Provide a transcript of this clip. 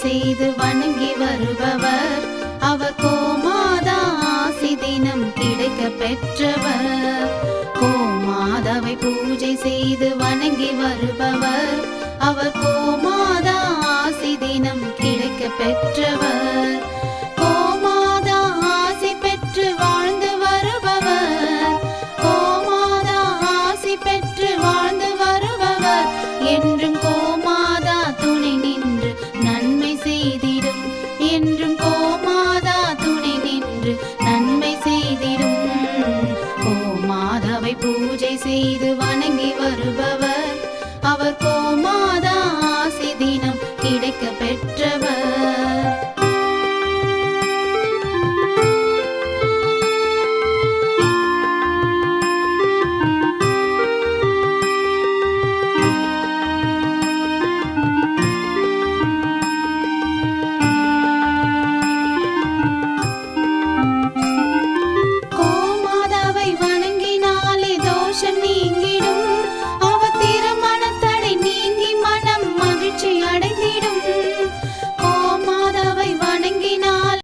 செய்து வணங்கி வருபவர். அவர் கோமாதா ஆசி தினம் கிடைக்க பெற்றவர். கோமாதாவை பூஜை செய்து வணங்கி வருபவர். அவர் கோமாதா ஆசி தினம் கிடைக்க பெற்றவர். கோமாதா ஆசி பெற்று வாழ்ந்து வருபவர். கோமாதா ஆசி பெற்று வாழ்ந்து வருபவர். என்றும் கோமாதா துணை நின்று நன்மை செய்திடும். என்றும் கோமாதா துணை நின்று நன்மை செய்திடும். கோமாதாவை பூஜை செய்து வணங்கி வருபவர். அவர்